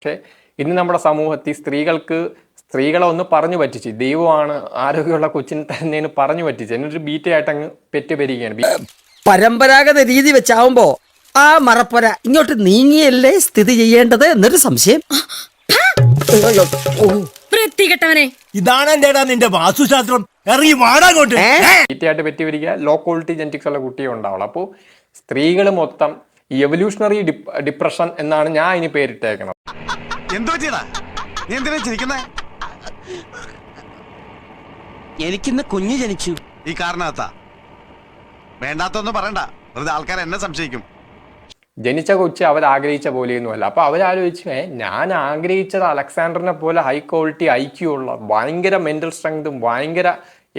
പക്ഷെ ഇന്ന് നമ്മുടെ സമൂഹത്തിൽ സ്ത്രീകളെ ഒന്ന് പറഞ്ഞു പറ്റിച്ച് ദൈവമാണ് ആരോഗ്യമുള്ള കൊച്ചിന് തന്നെയാണ് പറഞ്ഞു പറ്റിച്ച് എന്നൊരു ബീറ്റയായിട്ട് അങ്ങ് പെറ്റുപെരികയാണ്. പരമ്പരാഗത രീതി വെച്ചാവുമ്പോ ആ മറപ്പൊര ഇങ്ങോട്ട് നീങ്ങിയല്ലേ സ്ഥിതി ചെയ്യേണ്ടത് എന്നൊരു സംശയം. വൃത്തികെട്ടവനെ, ഇതാണ് എന്റെടാ നിന്റെ വാസ്തുശാസ്ത്രം. ഇറങ്ങി വാടാങ്ങോട്ട്. ബീറ്റയായിട്ട് പെറ്റുപെരിക ലോ ക്വാളിറ്റി ജെനറ്റിക്സ് ഉള്ള കുട്ടിയെ ഉണ്ടാവുള്ളൂ. അപ്പോൾ സ്ത്രീകൾ മൊത്തം ഈ എവല്യൂഷണറി ഡിപ്രഷൻ എന്നാണ് ഞാൻ ഇനി പേരിട്ടേക്കുന്നത്. എന്തോ ചെയ്താ നീ എന്തിനാ ചിരിക്കുന്നേ? എനിക്കിന്ന് കുഞ്ഞ് ജനിച്ചു. ഈ കാരണത്താ വേണ്ടാത്തൊന്നും പറയണ്ട, വെറുതെ ആൾക്കാർ എന്നെ സംശയിക്കും. ജനിച്ച കൊച്ച് അവരാഗ്രഹിച്ച പോലെയൊന്നുമല്ല. അപ്പോൾ അവരാലോചിച്ച് ഞാൻ ആഗ്രഹിച്ചത് അലക്സാണ്ടറിനെ പോലെ ഹൈ ക്വാളിറ്റി IQ ഉള്ള ഭയങ്കര മെന്റൽ സ്ട്രെങ്തും ഭയങ്കര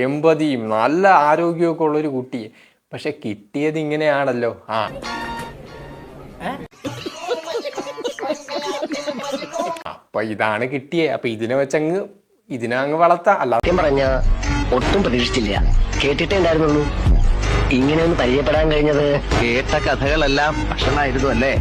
എമ്പതിയും നല്ല ആരോഗ്യമൊക്കെ ഉള്ളൊരു കുട്ടിയെ, പക്ഷെ കിട്ടിയത് ഇങ്ങനെയാണല്ലോ. അപ്പൊ ഇതാണ് കിട്ടിയേ. അപ്പൊ ഇതിനെ അങ്ങ് വളർത്താം. അല്ലാതെ പറഞ്ഞ ഒട്ടും പ്രതീക്ഷിച്ചില്ല. കേട്ടിട്ടേ ഉണ്ടായിരുന്നുള്ളൂ. ഇങ്ങനെ ഒന്ന് പരിചയപ്പെടാൻ കഴിഞ്ഞത്. കേട്ട കഥകളെല്ലാം ഭക്ഷണമായിരുന്നു അല്ലേ?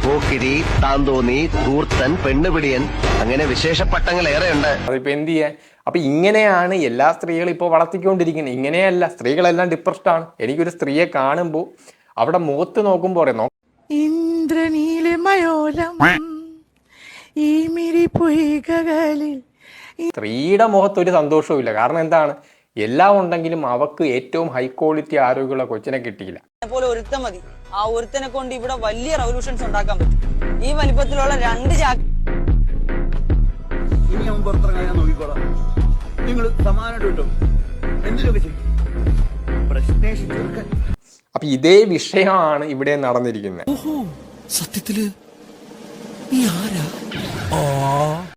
പോക്കിരി, താന്തോന്നി, ധൂർത്തൻ, പെണ്ണുപിടിയൻ, അങ്ങനെ വിശേഷ പട്ടങ്ങൾ ഏറെയുണ്ട്. അതിപ്പോ എന്ത് ചെയ്യാൻ? അപ്പൊ ഇങ്ങനെയാണ് എല്ലാ സ്ത്രീകളും ഇപ്പോൾ വളർത്തിക്കൊണ്ടിരിക്കുന്നത്. ഇങ്ങനെയല്ല, സ്ത്രീകളെല്ലാം ഡിപ്രസ്ഡ് ആണ്. എനിക്കൊരു സ്ത്രീയെ കാണുമ്പോൾ അവിടെ മുഖത്ത് നോക്കുമ്പോ പറയുന്നു സ്ത്രീയുടെ മുഖത്ത് ഒരു സന്തോഷവും ഇല്ല. കാരണം എന്താണ്? എല്ലാം ഉണ്ടെങ്കിലും അവക്ക് ഏറ്റവും ഹൈ ക്വാളിറ്റി ആരോഗ്യമുള്ള കൊച്ചിനെ കിട്ടിയില്ല. പോലെ ഒരുത്തൻ മതി. ആ ഒരുത്തനെ കൊണ്ട് ഇവിടെ വലിയ റവല്യൂഷൻസ് ഉണ്ടാക്കാൻ പറ്റും. ഈ വലിപ്പത്തിലുള്ള 2 ചാക്ക് ഇനി അവൻ പുറത്തിറങ്ങാൻ ഞാൻ നോക്കിക്കോളാം. നിങ്ങൾ സമാധാനം കിട്ടും. എന്തിനൊക്കെ ചെയ്യും പ്രശ്നേഷ് തീർക്കാൻ. അപ്പൊ ഇതേ വിഷയമാണ് ഇവിടെ നടന്നിരിക്കുന്നത്. സത്യത്തില് നീ ആരാ?